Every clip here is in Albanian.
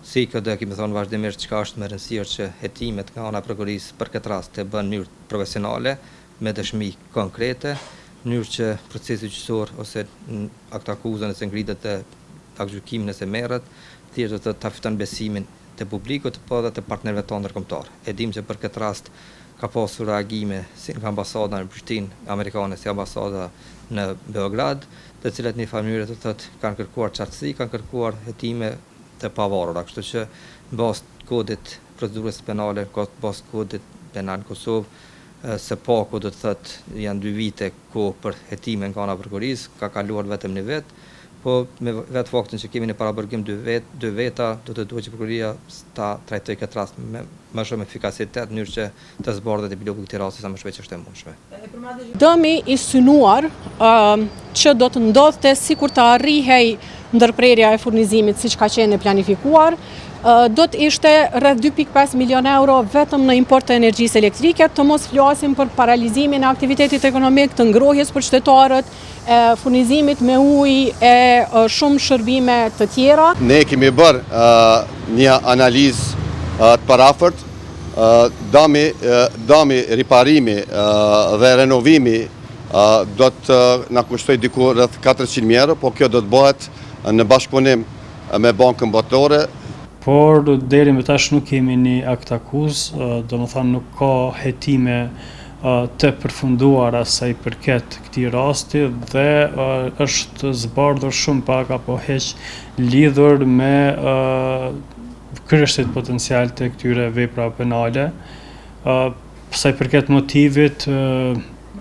si këtë dhe kemi thonë vazhdimisht çka është më rëndësishme që hetimet nga ana e prokurisë për këtë rast të bën në mënyrë profesionale, me dëshmi konkrete, në mënyrë që procesi gjyqësor ose akt akuzën nëse ngritet e akt gjykimi nëse merret, thjesht ta fiton besimin të publikut, po edhe të partnerëve tonë ndërkombëtar. E dim që për këtë rast ka pasur reagime si nga ambasada në Prishtinë amerikane, si ambasada në Beograd, të cilat në mënyrë të thotë kanë kërkuar qartësi, kanë kërkuar hetime të pavarura, kështu që në bazë kodit procedurës penale, bazë kodit penal në Kosovë, se paku do të thotë janë 2 vite kohë për hetimin nga ana e prokurisë, ka kaluar vetëm 1 vit, po me vetë faktin që kemi në parabërgim 2 veta, do të duhet që prokuria ta trajtojë këtë rast me më shumë efikasitet, në mënyrë që të zbardhet epilogu i këtij rasti sa më shpejt që është e mundshme. Dëmi i synuar që do të ndodhte sikur të arrihej ndërprerja e furnizimit siç ka qenë planifikuar, do të ishte rreth 2.5 milion euro vetëm në import të energjisë elektrike, të mos flasim për paralizimin e aktivitetit ekonomik, të ngrohjes për qytetarët, furnizimit me ujë e shumë shërbime të tjera. Ne kemi bërë një analizë të parafort, dami, riparimi dhe renovimi do të na kushtoj diku rreth 400.000 euro, po kjo do të bëhet në bashkëpunim me Bankën Botërore. Por deri më tash nuk kemi një akt akuzë, domethënë nuk ka hetime të përfunduara sa i përket këtij rasti dhe është zbardhur shumë pak apo hiç lidhur me kërështet potencial të këtyre veprave penale. Sa i përket motivit,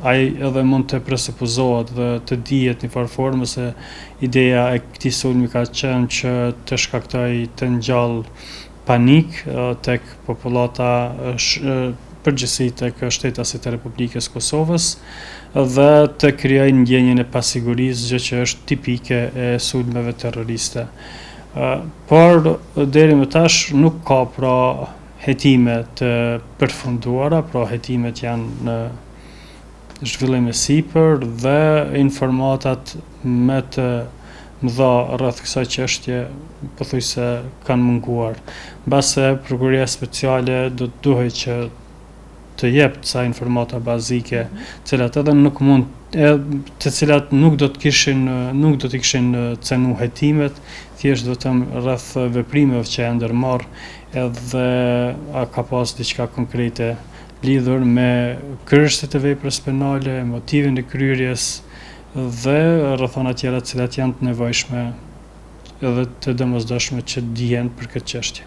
ai edhe mund të presupozohet dhe të dihet në farë formë se ideja e këtij sulmi ka qenë që të shkaktojë të ngjall panik tek popullata përgjithësi tek shtetasit e Republikës Kosovës dhe të krijojë ndjenjen e pasigurisë, gjë që është tipike e sulmeve terroriste. Por deri më tash nuk ka pra hetime të përfunduara, pra hetimet janë në zhvillim e sipër dhe informatat më të mëdha rreth kësaj çështje pothuajse kanë munguar. Mbase prokuria speciale do të duhet që të jep ca informata bazike, të cilat edhe nuk mund, të cilat nuk do të kishin cenu hetimet, thjesht vetëm rreth veprimeve që janë ndërmarrë, edhe ka pas diçka konkrete lidhur me kërështet e veprës penale, motivin e kryerjes dhe rrethana tjera të cilat janë të nevojshme edhe të domosdoshme që dihen për këtë çështje.